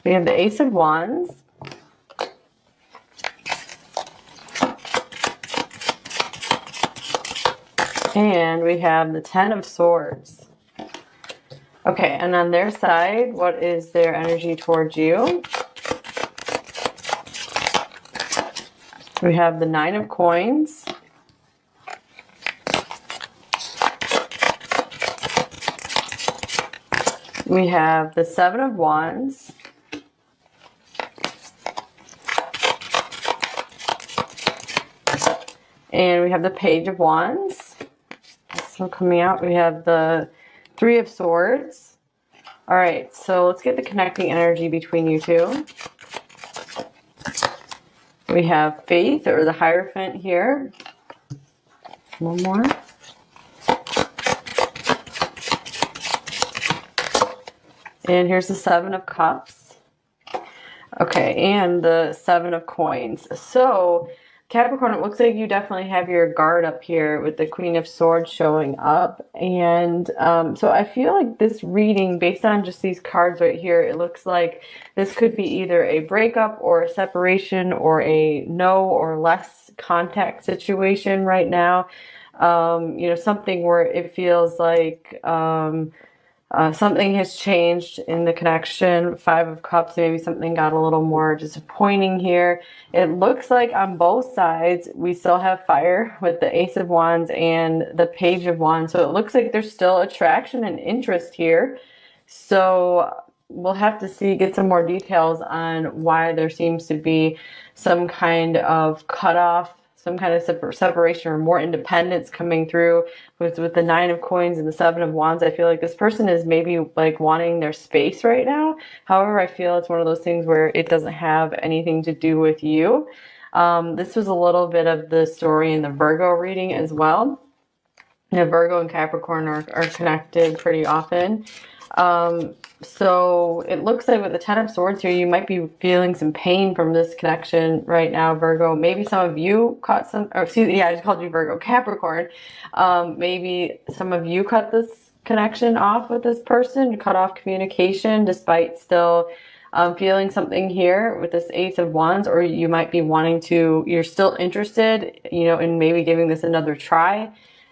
We have the Ace of Wands. And we have the Ten of Swords. Okay, and on their side, what is their energy towards you? We have the Nine of Coins. We have the Seven of Wands. And we have the Page of Wands. So coming out, we have the Three of Swords. All right, so let's get the connecting energy between you two. We have Faith, or the Hierophant here. One more. And here's the Seven of Cups. Okay, and the Seven of Coins. So, Capricorn, it looks like you definitely have your guard up here with the Queen of Swords showing up. And so I feel like this reading, based on just these cards right here, it looks like this could be either a breakup or a separation or a no or less contact situation right now. You know, something where it feels like something has changed in the connection. Five of Cups, maybe something got a little more disappointing here. It looks like on both sides, we still have fire with the Ace of Wands and the Page of Wands. So it looks like there's still attraction and interest here. So we'll have to get some more details on why there seems to be some kind of cutoff, some kind of separation or more independence coming through with the Nine of Coins and the Seven of Wands. I feel like this person is maybe like wanting their space right now. However, I feel it's one of those things where it doesn't have anything to do with you. This was a little bit of the story in the Virgo reading as well. You know, Virgo and Capricorn are connected pretty often. So it looks like with the Ten of Swords here, you might be feeling some pain from this connection right now, Virgo. Maybe some of you caught some, or excuse me, yeah, I just called you Virgo, Capricorn. Maybe some of you cut this connection off with this person, cut off communication despite still feeling something here with this Ace of Wands, or you might be wanting to, you're still interested, you know, in maybe giving this another try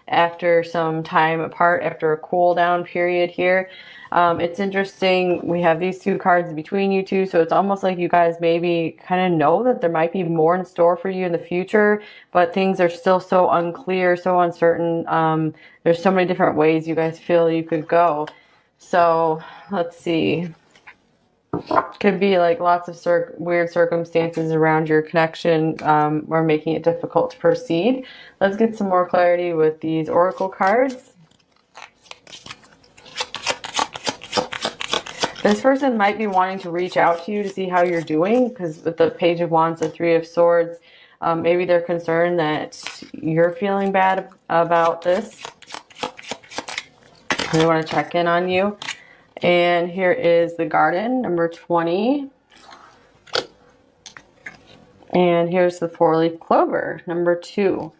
after some time apart, after a cool down period here. It's interesting. We have these two cards between you two, so it's almost like you guys maybe kind of know that there might be more in store for you in the future, but things are still so unclear, so uncertain. There's so many different ways you guys feel you could go. So let's see. Could be like lots of weird circumstances around your connection or making it difficult to proceed. Let's get some more clarity with these oracle cards. This person might be wanting to reach out to you to see how you're doing, because with the Page of Wands, the Three of Swords, maybe they're concerned that you're feeling bad about this. They want to check in on you. And here is the Garden, number 20. And here's the Four-leaf Clover, number 2.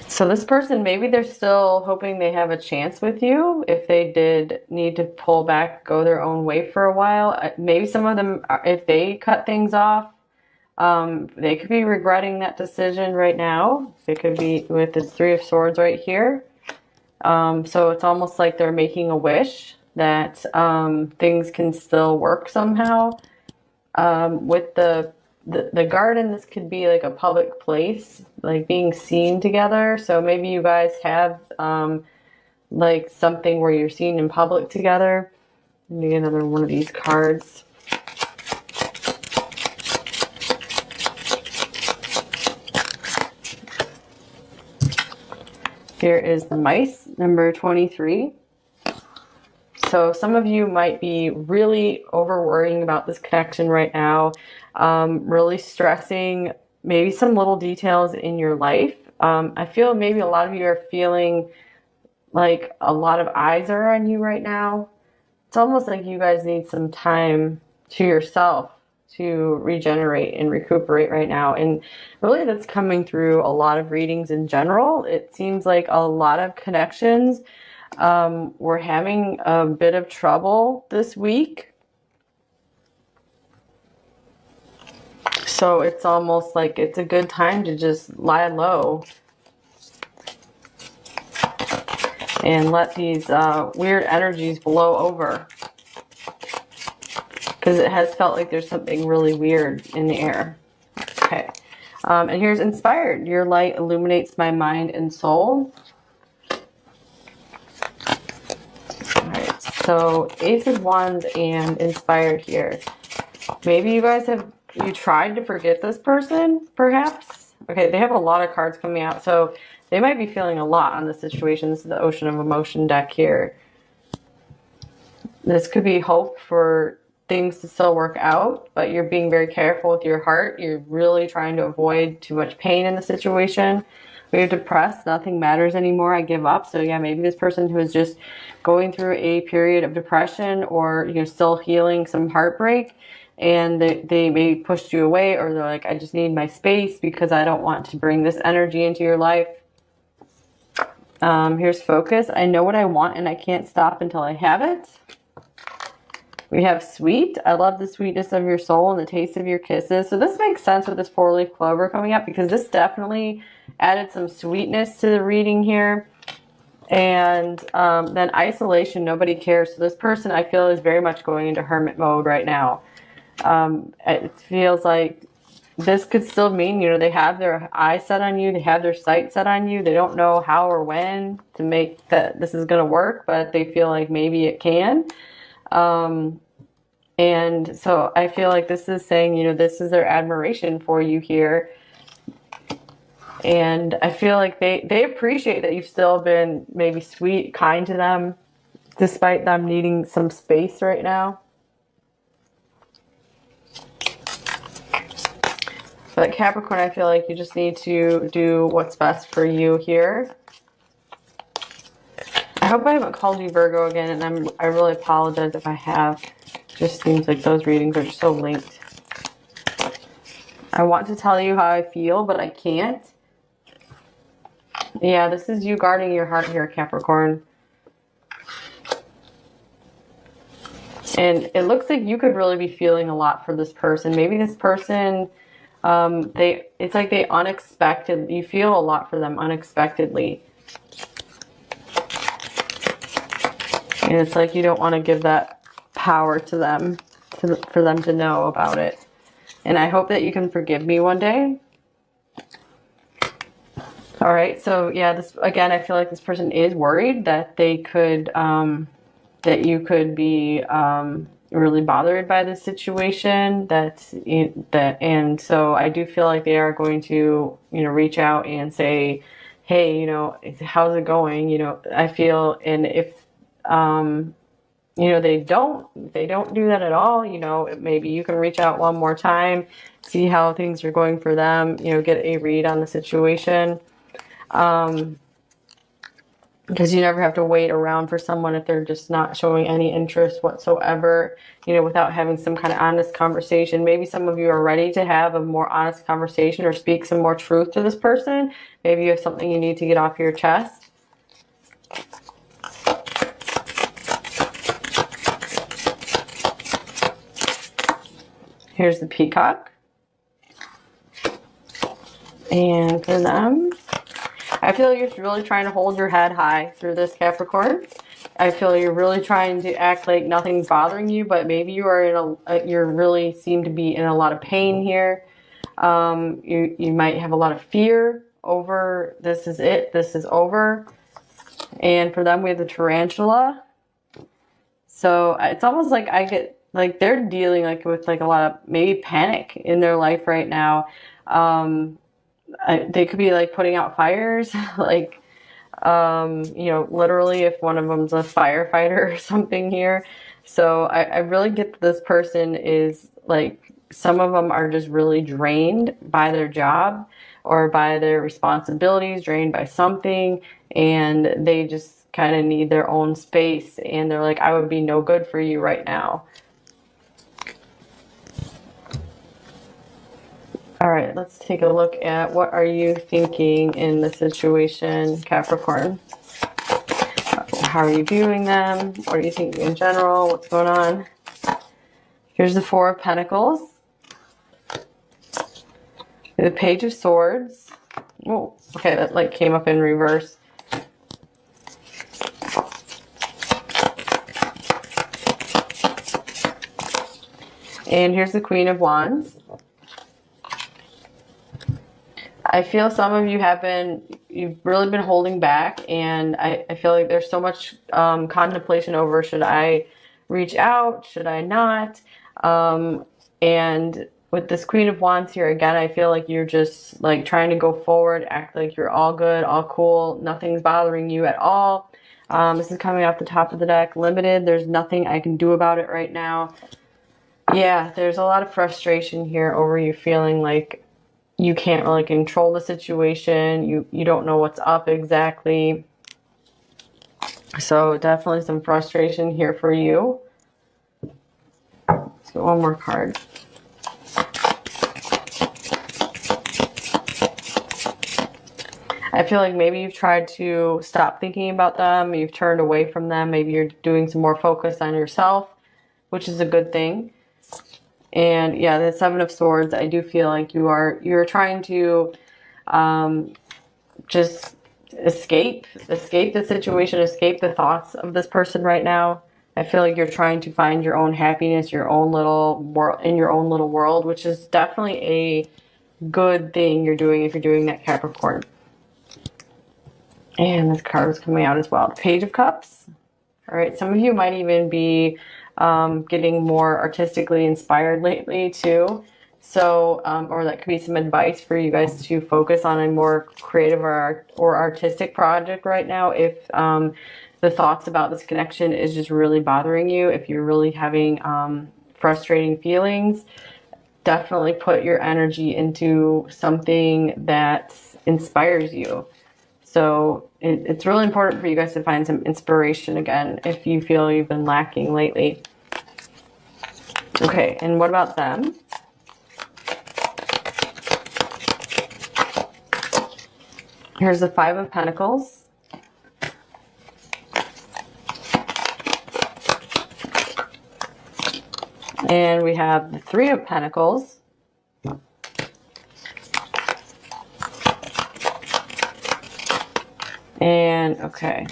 So this person, maybe they're still hoping they have a chance with you. If they did need to pull back, go their own way for a while. Maybe some of them, if they cut things off, they could be regretting that decision right now. They could be with this Three of Swords right here. So it's almost like they're making a wish that things can still work somehow. With the garden, this could be like a public place, like being seen together. So maybe you guys have like something where you're seen in public together. Let me get another one of these cards. Here is the Mice, number 23. So some of you might be really over worrying about this connection right now, really stressing maybe some little details in your life. I feel maybe a lot of you are feeling like a lot of eyes are on you right now. It's almost like you guys need some time to yourself to regenerate and recuperate right now. And really that's coming through a lot of readings in general. It seems like a lot of connections We're having a bit of trouble this week. So it's almost like it's a good time to just lie low and let these weird energies blow over. Because it has felt like there's something really weird in the air. Okay. And here's inspired. Your light illuminates my mind and soul. Alright, so Ace of Wands and inspired here. Maybe you guys you tried to forget this person, perhaps? Okay, they have a lot of cards coming out, so they might be feeling a lot on this situation. This is the Ocean of Emotion deck here. This could be hope for things to still work out, but you're being very careful with your heart. You're really trying to avoid too much pain in the situation. When you're depressed, nothing matters anymore. I give up. So yeah, maybe this person who is just going through a period of depression, or still healing some heartbreak, and they maybe pushed you away, or they're like, I just need my space because I don't want to bring this energy into your life. Here's focus. I know what I want and I can't stop until I have it. We have sweet. I love the sweetness of your soul and the taste of your kisses. So this makes sense with this 4-leaf clover coming up, because this definitely added some sweetness to the reading here. And then isolation, nobody cares. So this person, I feel, is very much going into hermit mode right now. It feels like this could still mean, they have their eyes set on you. They have their sight set on you. They don't know how or when to make that this is going to work, but they feel like maybe it can. And so I feel like this is saying, this is their admiration for you here. And I feel like they appreciate that you've still been maybe sweet, kind to them, despite them needing some space right now. But Capricorn, I feel like you just need to do what's best for you here. I hope I haven't called you Virgo again, and I really apologize if I have. It just seems like those readings are just so linked. I want to tell you how I feel, but I can't. Yeah, this is you guarding your heart here, Capricorn. And it looks like you could really be feeling a lot for this person. Maybe this person, it's like you feel a lot for them unexpectedly. And it's like you don't want to give that power to them, for them to know about it. And I hope that you can forgive me one day. All right, so yeah, this again, I feel like this person is worried that they could, that you could be really bothered by this situation. And so I do feel like they are going to, reach out and say, hey, how's it going? I feel, and if they don't do that at all, maybe you can reach out one more time, see how things are going for them, get a read on the situation. Because you never have to wait around for someone if they're just not showing any interest whatsoever, without having some kind of honest conversation. Maybe some of you are ready to have a more honest conversation or speak some more truth to this person. Maybe you have something you need to get off your chest. Here's the peacock. And for them, I feel you're really trying to hold your head high through this, Capricorn. I feel you're really trying to act like nothing's bothering you, but maybe you are you really seem to be in a lot of pain here. You might have a lot of fear over this is it, this is over. And for them, we have the tarantula. So it's almost like I get like they're dealing with a lot of maybe panic in their life right now. They could be putting out fires, literally if one of them's a firefighter or something here. So I really get that this person is some of them are just really drained by their job or by their responsibilities, drained by something, and they just kind of need their own space, and they're like, I would be no good for you right now. All right, let's take a look at what are you thinking in the situation, Capricorn. How are you viewing them? What are you thinking in general? What's going on? Here's the Four of Pentacles. The Page of Swords. Oh, okay, that like came up in reverse. And here's the Queen of Wands. I feel some of you you've really been holding back, and I feel like there's so much contemplation over, should I reach out, should I not? And with this Queen of Wands here, again, I feel like you're just like trying to go forward, act like you're all good, all cool, nothing's bothering you at all. This is coming off the top of the deck, limited, there's nothing I can do about it right now. Yeah, there's a lot of frustration here over you feeling like you can't really control the situation. You don't know what's up exactly. So definitely some frustration here for you. So one more card. I feel like maybe you've tried to stop thinking about them. You've turned away from them. Maybe you're doing some more focus on yourself, which is a good thing. And yeah, the Seven of Swords, I do feel like you're trying to just escape the situation, escape the thoughts of this person right now. I feel like you're trying to find your own happiness, your own little world, in your own little world, which is definitely a good thing you're doing if you're doing that, Capricorn. And this card is coming out as well. Page of Cups. All right, some of you might even be getting more artistically inspired lately too. So, or that could be some advice for you guys to focus on a more creative or artistic project right now. If the thoughts about this connection is just really bothering you, if you're really having frustrating feelings, definitely put your energy into something that inspires you. So it's really important for you guys to find some inspiration again if you feel you've been lacking lately. Okay, and what about them? Here's the Five of Pentacles. And we have the Three of Pentacles. And, okay.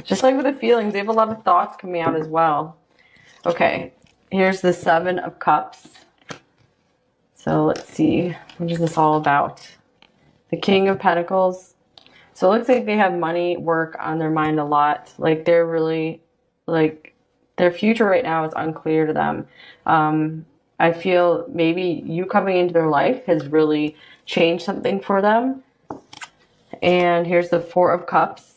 Just like with the feelings, they have a lot of thoughts coming out as well. Okay, here's the Seven of Cups. So let's see, what is this all about? The King of Pentacles. So it looks like they have money, work on their mind a lot. Like they're really, like their future right now is unclear to them. I feel maybe you coming into their life has really changed something for them. And here's the Four of Cups.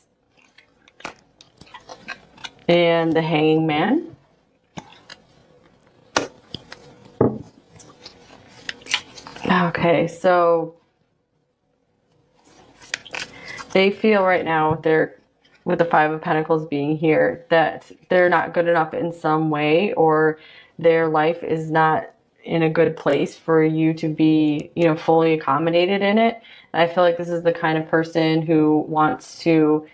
And the Hanging Man. Okay, so they feel right now with the Five of Pentacles being here that they're not good enough in some way, or their life is not in a good place for you to be, you know, fully accommodated in it. And I feel like this is the kind of person who wants to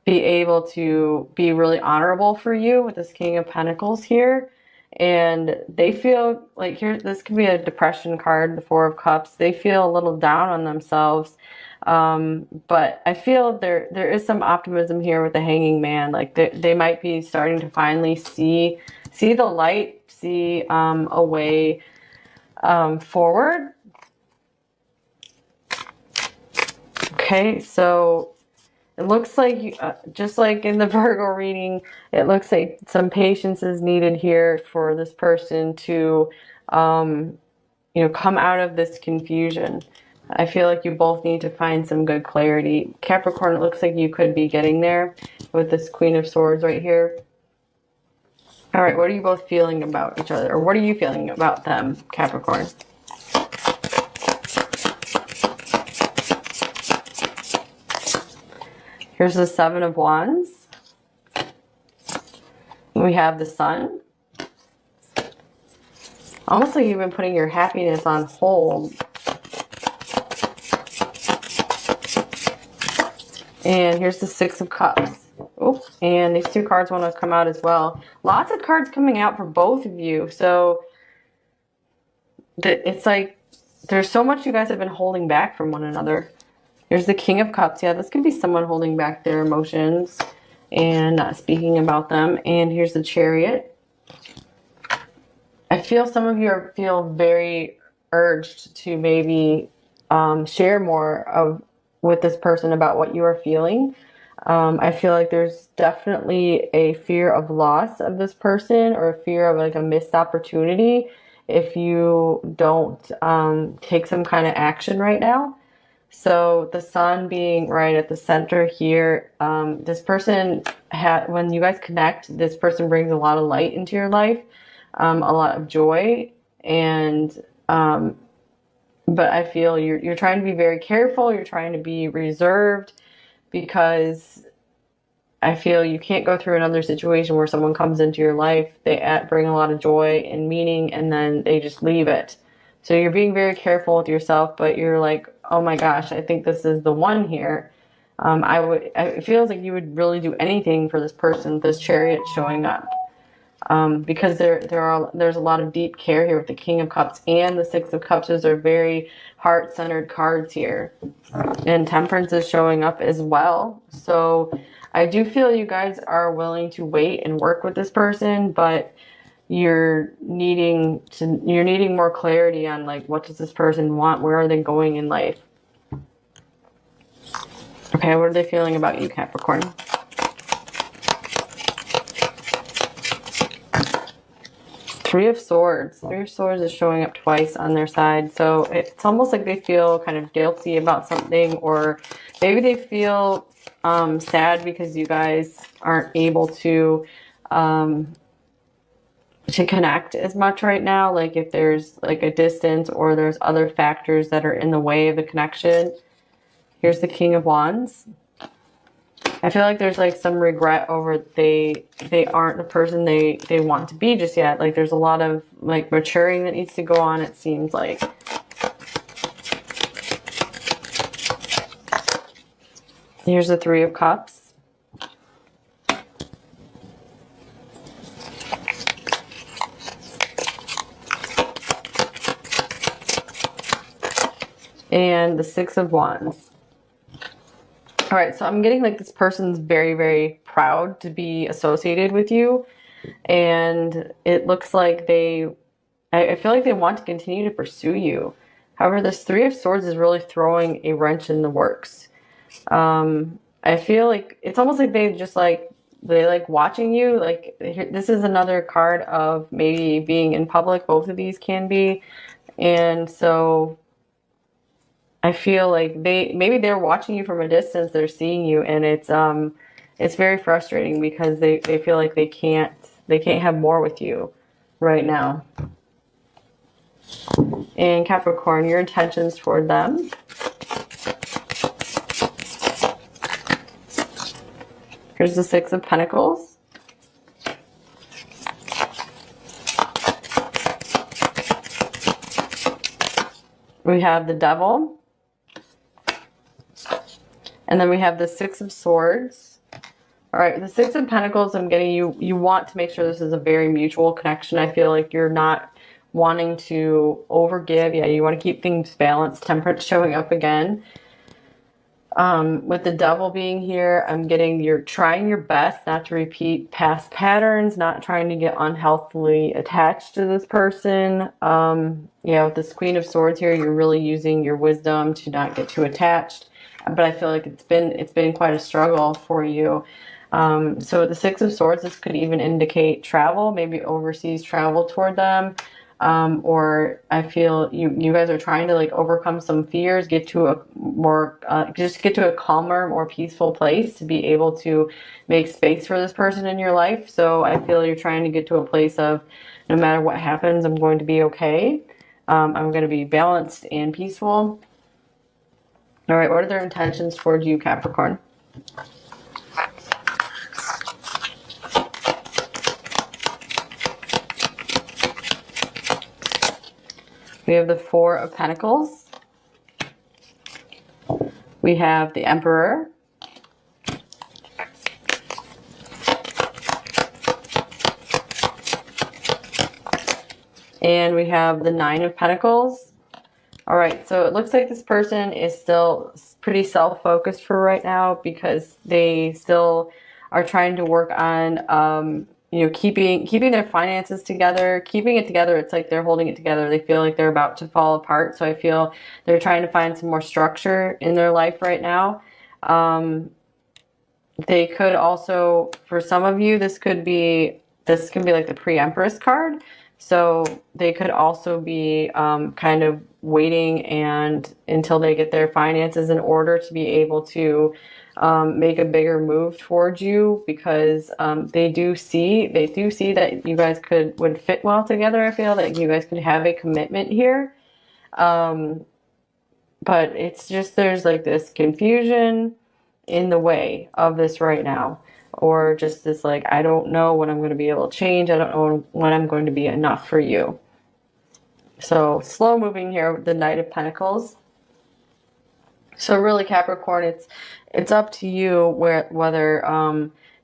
be able to be really honorable for you with this King of Pentacles here. And they feel like this could be a depression card, the Four of Cups. They feel a little down on themselves. But I feel there is some optimism here with the Hanging Man. Like they might be starting to finally see the light, see a way forward. Okay, so it looks like, just like in the Virgo reading, it looks like some patience is needed here for this person to, you know, come out of this confusion. I feel like you both need to find some good clarity. Capricorn, it looks like you could be getting there with this Queen of Swords right here. All right, what are you both feeling about each other? Or what are you feeling about them, Capricorn? Here's the Seven of Wands. We have the Sun. Almost like you've been putting your happiness on hold. And here's the Six of Cups. Oh, and these two cards want to come out as well. Lots of cards coming out for both of you. So it's like there's so much you guys have been holding back from one another. Here's the King of Cups. Yeah, this could be someone holding back their emotions and not speaking about them. And here's the Chariot. I feel some of you feel very urged to maybe share more with this person about what you are feeling. I feel like there's definitely a fear of loss of this person, or a fear of like a missed opportunity if you don't take some kind of action right now. So the sun being right at the center here, this person when you guys connect, this person brings a lot of light into your life, a lot of joy, and but I feel you're trying to be very careful. You're trying to be reserved, because I feel you can't go through another situation where someone comes into your life, they bring a lot of joy and meaning, and then they just leave it. So you're being very careful with yourself, but you're like, oh my gosh, I think this is the one here. It feels like you would really do anything for this person, this Chariot showing up. Because there's a lot of deep care here with the King of Cups and the Six of Cups. Those are very heart-centered cards here. And Temperance is showing up as well. So I do feel you guys are willing to wait and work with this person, but you're needing more clarity on like, what does this person want? Where are they going in life? Okay, what are they feeling about you, Capricorn? Three of Swords. Three of Swords is showing up twice on their side. So it's almost like they feel kind of guilty about something, or maybe they feel sad because you guys aren't able to connect as much right now. Like if there's like a distance, or there's other factors that are in the way of the connection. Here's the King of Wands. I feel like there's like some regret over they aren't the person they want to be just yet. Like there's a lot of like maturing that needs to go on, it seems like. Here's the Three of Cups. And the Six of Wands. All right, so I'm getting like this person's very, very proud to be associated with you. And it looks like I feel like they want to continue to pursue you. However, this Three of Swords is really throwing a wrench in the works. I feel like it's almost like they like watching you. Like this is another card of maybe being in public. Both of these can be. And so I feel like maybe they're watching you from a distance, they're seeing you, and it's very frustrating because they feel like they can't have more with you right now. And Capricorn, your intentions toward them. Here's the Six of Pentacles. We have the Devil. And then we have the Six of Swords. All right, the Six of Pentacles, I'm getting you want to make sure this is a very mutual connection. I feel like you're not wanting to overgive. Yeah, you want to keep things balanced. Temperance showing up again. With the Devil being here, I'm getting you're trying your best not to repeat past patterns, not trying to get unhealthily attached to this person. Yeah, with this Queen of Swords here, you're really using your wisdom to not get too attached. But I feel like it's been quite a struggle for you. So the Six of Swords, this could even indicate travel, maybe overseas travel toward them. Or I feel you guys are trying to like overcome some fears, get to a more, just get to a calmer, more peaceful place to be able to make space for this person in your life. So I feel you're trying to get to a place of, no matter what happens, I'm going to be okay. I'm going to be balanced and peaceful. All right, what are their intentions towards you, Capricorn? We have the Four of Pentacles. We have the Emperor. And we have the Nine of Pentacles. All right, so it looks like this person is still pretty self-focused for right now because they still are trying to work on, you know, keeping their finances together, keeping it together. It's like they're holding it together. They feel like they're about to fall apart. So I feel they're trying to find some more structure in their life right now. They could also, for some of you, this can be like the pre-Empress card. So they could also be kind of waiting and until they get their finances in order to be able to make a bigger move towards you, because they do see that you guys would fit well together. I feel that you guys could have a commitment here. But it's just, there's like this confusion in the way of this right now, or just this like, I don't know when I'm going to be able to change. I don't know when I'm going to be enough for you. So slow moving here with the Knight of Pentacles. So really, Capricorn, it's up to you whether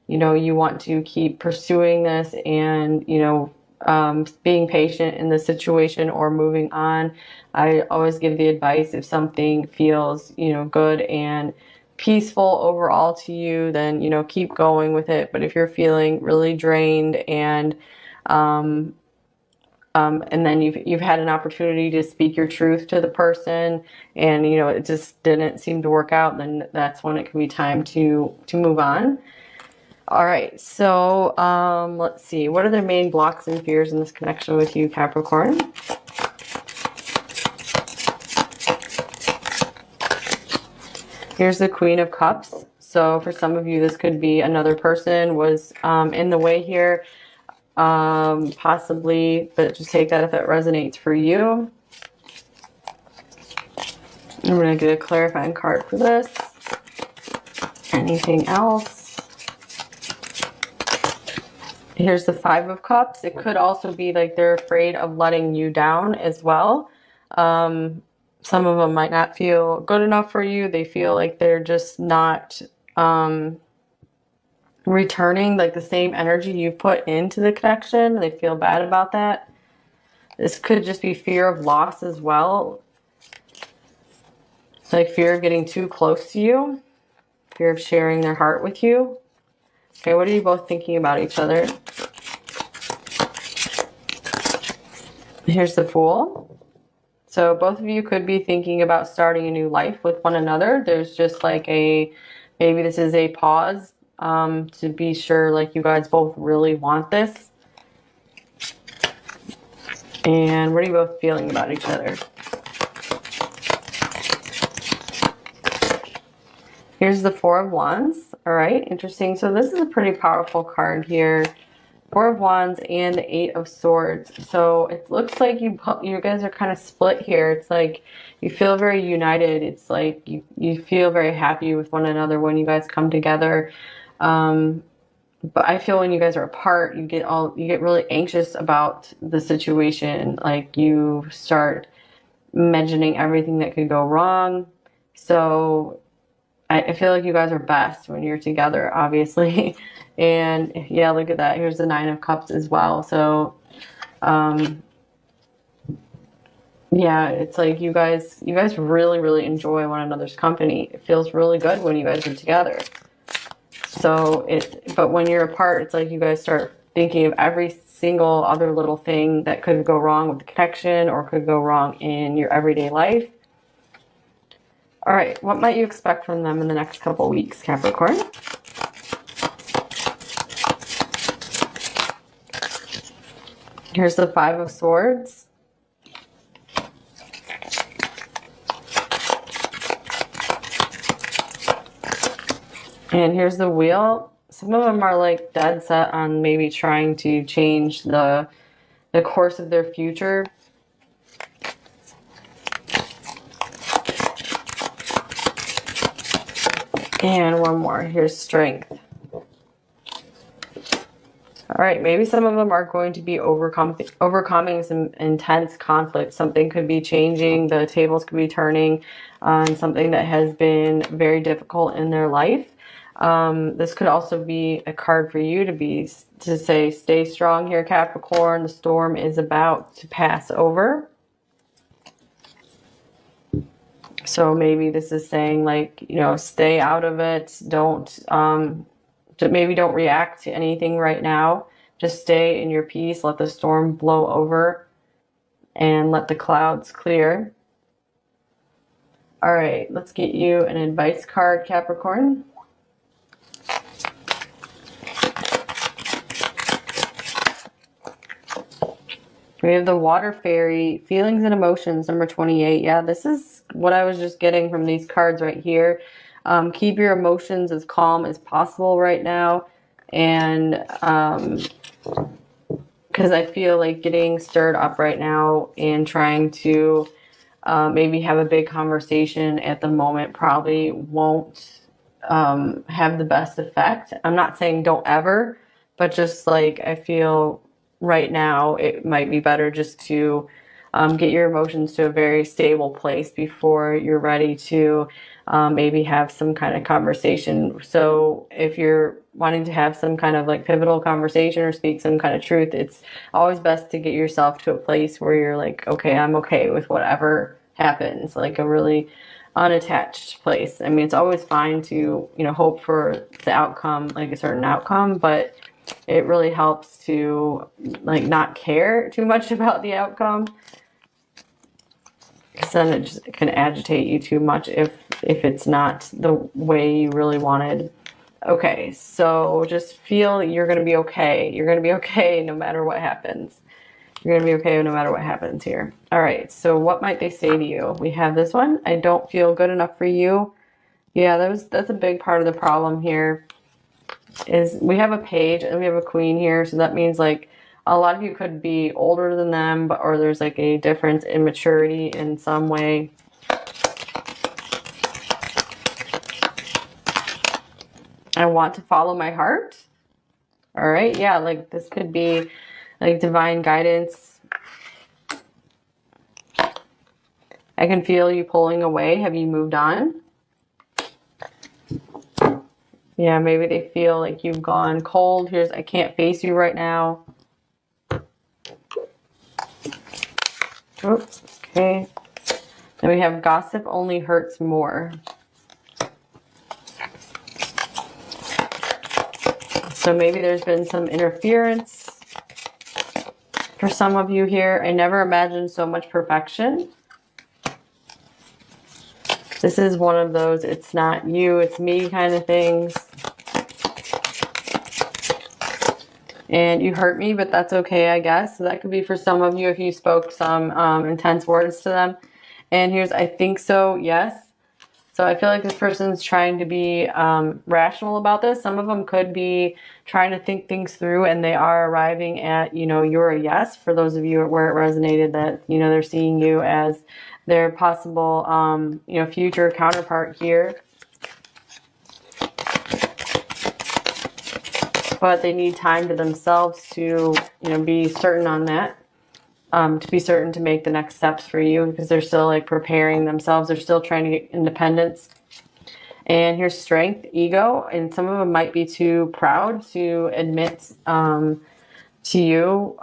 you know, you want to keep pursuing this and, you know, being patient in the situation or moving on. I always give the advice, if something feels, you know, good and peaceful overall to you, then, you know, keep going with it. But if you're feeling really drained and then you've had an opportunity to speak your truth to the person, and you know it just didn't seem to work out, then that's when it can be time to move on. All right, so let's see. What are their main blocks and fears in this connection with you, Capricorn? Here's the Queen of Cups. So for some of you, this could be another person was in the way here, possibly, but just take that if that resonates for you. I'm going to get a clarifying card for this. Anything else? Here's the Five of Cups. It could also be like they're afraid of letting you down as well. Some of them might not feel good enough for you. They feel like they're just not returning like the same energy you've put into the connection. They feel bad about that. This could just be fear of loss as well. It's like fear of getting too close to you. Fear of sharing their heart with you. Okay, what are you both thinking about each other? Here's the Fool. So both of you could be thinking about starting a new life with one another. There's just like maybe this is a pause to be sure like you guys both really want this. And what are you both feeling about each other? Here's the Four of Wands. All right, interesting. So this is a pretty powerful card here. Four of Wands and the Eight of Swords. So it looks like you guys are kind of split here. It's like you feel very united. It's like you feel very happy with one another when you guys come together. But I feel when you guys are apart, you get really anxious about the situation. Like you start imagining everything that could go wrong. So I feel like you guys are best when you're together, obviously. And yeah, look at that. Here's the Nine of Cups as well. So, yeah, it's like you guys really, really enjoy one another's company. It feels really good when you guys are together. So but when you're apart, it's like you guys start thinking of every single other little thing that could go wrong with the connection or could go wrong in your everyday life. All right, what might you expect from them in the next couple weeks, Capricorn? Here's the Five of Swords. And here's the Wheel. Some of them are like dead set on maybe trying to change the course of their future. And one more. Here's Strength. All right, maybe some of them are going to be overcoming some intense conflict. Something could be changing. The tables could be turning on something that has been very difficult in their life. This could also be a card for you to say, stay strong here, Capricorn. The storm is about to pass over. So maybe this is saying, like, you know, stay out of it. Maybe don't react to anything right now. Just stay in your peace. Let the storm blow over and let the clouds clear. All right, let's get you an advice card, Capricorn. We have the Water Fairy, Feelings and Emotions, number 28. Yeah, this is what I was just getting from these cards right here. Keep your emotions as calm as possible right now. And because I feel like getting stirred up right now and trying to maybe have a big conversation at the moment probably won't have the best effect. I'm not saying don't ever, but just like I feel right now it might be better just to get your emotions to a very stable place before you're ready to maybe have some kind of conversation. So if you're wanting to have some kind of like pivotal conversation or speak some kind of truth, it's always best to get yourself to a place where you're like, okay, I'm okay with whatever happens, like a really unattached place. I mean, it's always fine to, you know, hope for the outcome, like a certain outcome, but it really helps to like not care too much about the outcome, because then it just can agitate you too much if it's not the way you really wanted. Okay, so just feel you're going to be okay. You're going to be okay no matter what happens. You're going to be okay no matter what happens here. All right, so what might they say to you? We have this one. I don't feel good enough for you. Yeah, that's a big part of the problem here. Is we have a page and we have a queen here, so that means like a lot of you could be older than them, or there's like a difference in maturity in some way. I want to follow my heart. All right, yeah, like this could be like divine guidance. I can feel you pulling away. Have you moved on? Yeah, maybe they feel like you've gone cold. Here's, I can't face you right now. Oops, okay. Then we have gossip only hurts more. So maybe there's been some interference for some of you here. I never imagined so much perfection. This is one of those it's not you, it's me kind of things. And you hurt me, but that's okay, I guess. So that could be for some of you if you spoke some intense words to them. And here's, I think so, yes. So I feel like this person's trying to be rational about this. Some of them could be trying to think things through, and they are arriving at, you know, you're a yes. For those of you where it resonated that, you know, they're seeing you as their possible, you know, future counterpart here. But they need time to themselves to, you know, be certain on that. To be certain to make the next steps for you, because they're still like preparing themselves. They're still trying to get independence. And here's strength, ego, and some of them might be too proud to admit to you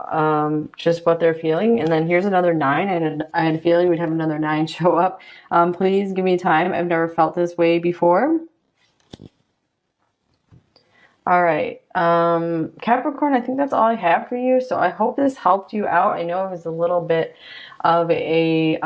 just what they're feeling. And then here's another 9, and I had a feeling we'd have another 9 show up. Please give me time. I've never felt this way before. All right, Capricorn, I think that's all I have for you. So I hope this helped you out. I know it was a little bit of a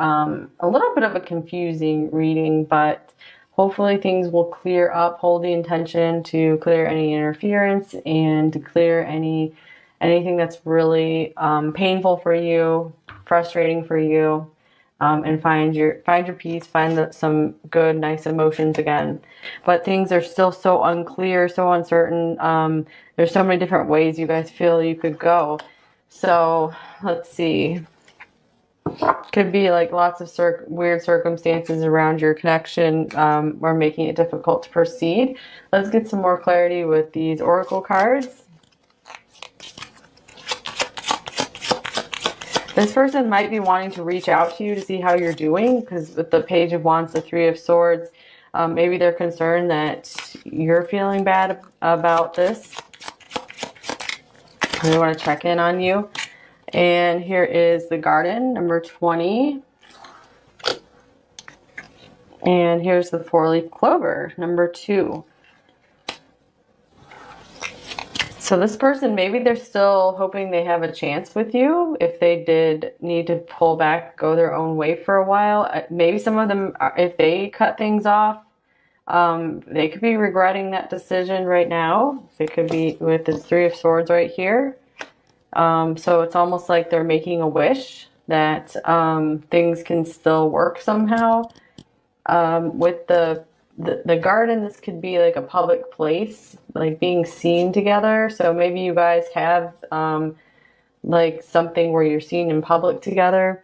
confusing reading, but hopefully things will clear up. Hold the intention to clear any interference and to clear anything that's really painful for you, frustrating for you. And find your peace, find some good, nice emotions again. But things are still so unclear, so uncertain. There's so many different ways you guys feel you could go. So let's see. Could be like lots of weird circumstances around your connection or making it difficult to proceed. Let's get some more clarity with these oracle cards. This person might be wanting to reach out to you to see how you're doing, because with the Page of Wands, the 3 of Swords, Maybe they're concerned that you're feeling bad about this. They want to check in on you. And here is the garden, number 20. And here's the 4-leaf clover, number 2. So this person, maybe they're still hoping they have a chance with you. If they did need to pull back, go their own way for a while. Maybe some of them, if they cut things off, they could be regretting that decision right now. They could be with this 3 of Swords right here. So it's almost like they're making a wish that things can still work somehow. With the garden, this could be like a public place, like being seen together. So maybe you guys have like something where you're seen in public together.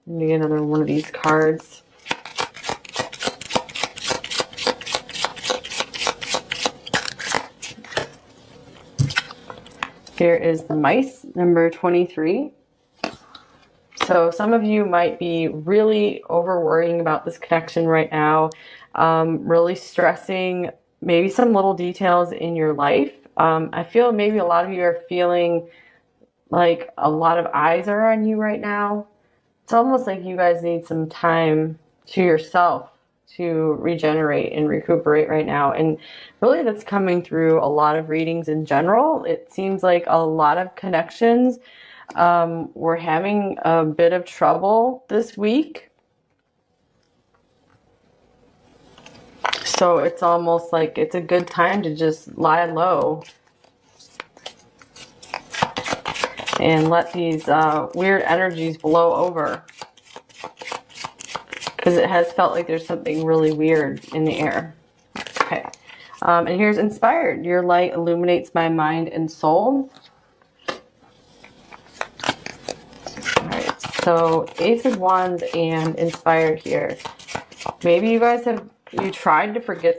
Let me get another one of these cards. Here is the mice, number 23. So some of you might be really over worrying about this connection right now, really stressing maybe some little details in your life. I feel maybe a lot of you are feeling like a lot of eyes are on you right now. It's almost like you guys need some time to yourself to regenerate and recuperate right now. And really that's coming through a lot of readings in general. It seems like a lot of connections we're having a bit of trouble this week. So it's almost like it's a good time to just lie low and let these weird energies blow over. Because it has felt like there's something really weird in the air. Okay. And here's inspired. Your light illuminates my mind and soul. Alright, so Ace of Wands and inspired here. Maybe you guys have tried to forget